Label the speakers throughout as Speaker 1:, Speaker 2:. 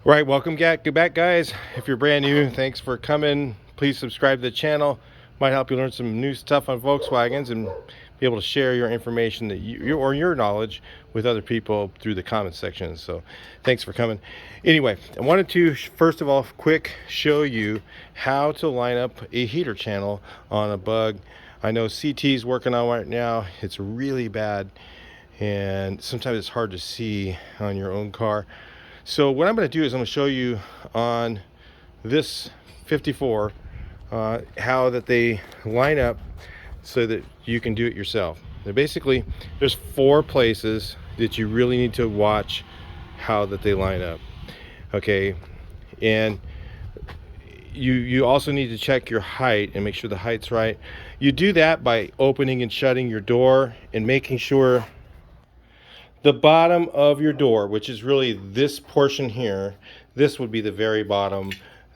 Speaker 1: Right, welcome back guys. If you're brand new, thanks for coming. Please subscribe to the channel. Might help you learn some new stuff on Volkswagens and be able to share your information that your knowledge with other people through the comment section. So thanks for coming. Anyway, I wanted to first of all quick show you how to line up a heater channel on a Bug. I know CT's working on right now. It's really bad and sometimes it's hard to see on your own car. So what I'm going to do is I'm going to show you on this 54 how that they line up so that you can do it yourself. Now basically, there's 4 places that you really need to watch how that they line up. Okay, and you also need to check your height and make sure the height's right. You do that by opening and shutting your door and making sure the bottom of your door, which is really this portion here, this would be the very bottom,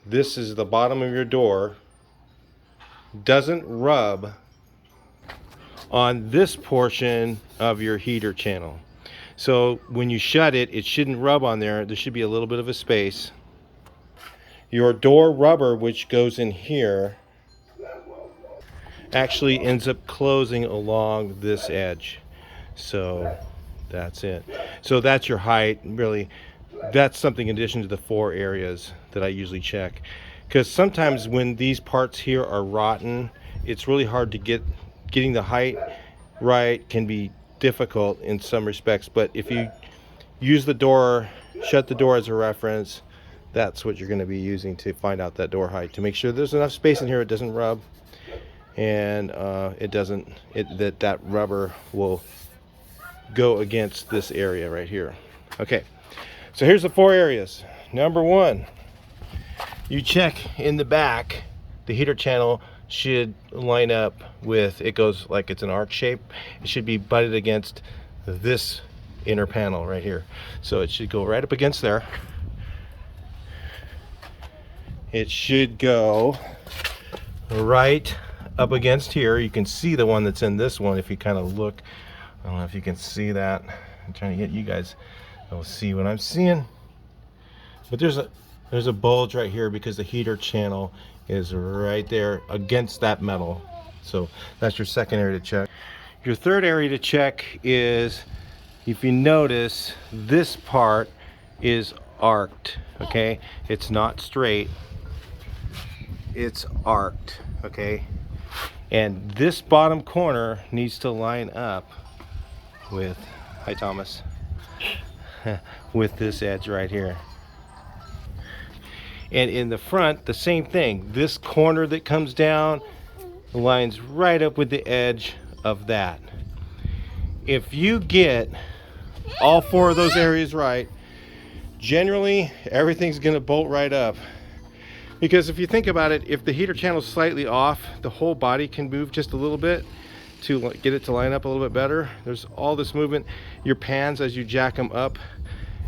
Speaker 1: this is the bottom of your door, doesn't rub on this portion of your heater channel. So when you shut it, it shouldn't rub on there. There should be a little bit of a space. Your door rubber, which goes in here, actually ends up closing along this edge. So that's it. So that's your height. Really, that's something in addition to the 4 areas that I usually check, because sometimes when these parts here are rotten, it's really hard to getting the height right can be difficult in some respects. But if you use the door, shut the door as a reference, that's what you're going to be using to find out that door height, to make sure there's enough space in here it doesn't rub, and that rubber will go against this area right here. Okay, so here's the 4 areas. Number 1, you check in the back. The heater channel should line up with, it goes like it's an arc shape. It should be butted against this inner panel right here. So it should go right up against there. It should go right up against here. You can see the one that's in this one if you kind of look. I don't know if you can see that. I'm trying to get you guys to see what I'm seeing. But there's a bulge right here because the heater channel is right there against that metal. So that's your second area to check. Your third area to check is, if you notice, this part is arced. Okay, it's not straight, it's arced. Okay, and this bottom corner needs to line up with, hi Thomas, with this edge right here. And in the front, the same thing. This corner that comes down lines right up with the edge of that. If you get all 4 of those areas right, generally everything's going to bolt right up. Because if you think about it, if the heater channel is slightly off, the whole body can move just a little bit to get it to line up a little bit better. There's all this movement. Your pans, as you jack them up,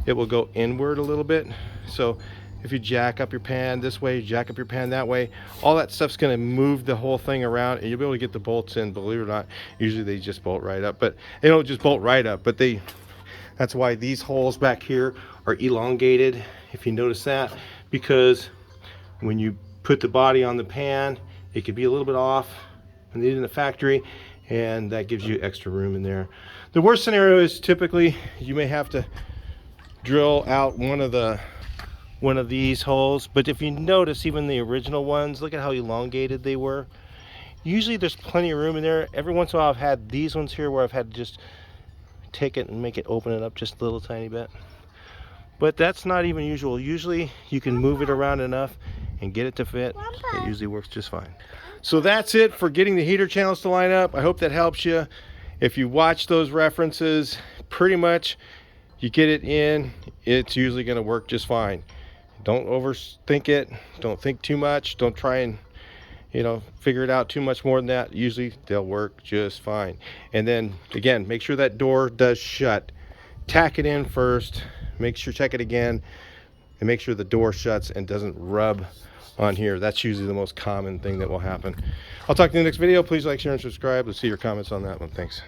Speaker 1: it will go inward a little bit. So if you jack up your pan this way, jack up your pan that way, all that stuff's going to move the whole thing around, and you'll be able to get the bolts in. Believe it or not, usually they just bolt right up, but they don't just bolt right up, but that's why these holes back here are elongated, if you notice that, because when you put the body on the pan, it could be a little bit off when they did in the factory, and that gives you extra room in there. The worst scenario is typically you may have to drill out one of these holes, but if you notice, even the original ones, look at how elongated they were. Usually there's plenty of room in there. Every once in a while I've had these ones here where I've had to just take it and make it open it up just a little tiny bit, but that's not even usual. Usually you can move it around enough and get it to fit. It usually works just fine. So that's it for getting the heater channels to line up. I hope that helps you. If you watch those references, pretty much you get it in, it's usually going to work just fine. Don't overthink it. Don't think too much. Don't try and figure it out too much more than that. Usually they'll work just fine. And then again, make sure that door does shut. Tack it in first, make sure, check it again, and make sure the door shuts and doesn't rub on here. That's usually the most common thing that will happen. I'll talk to you in the next video. Please like, share, and subscribe. Let's see your comments on that one. Thanks.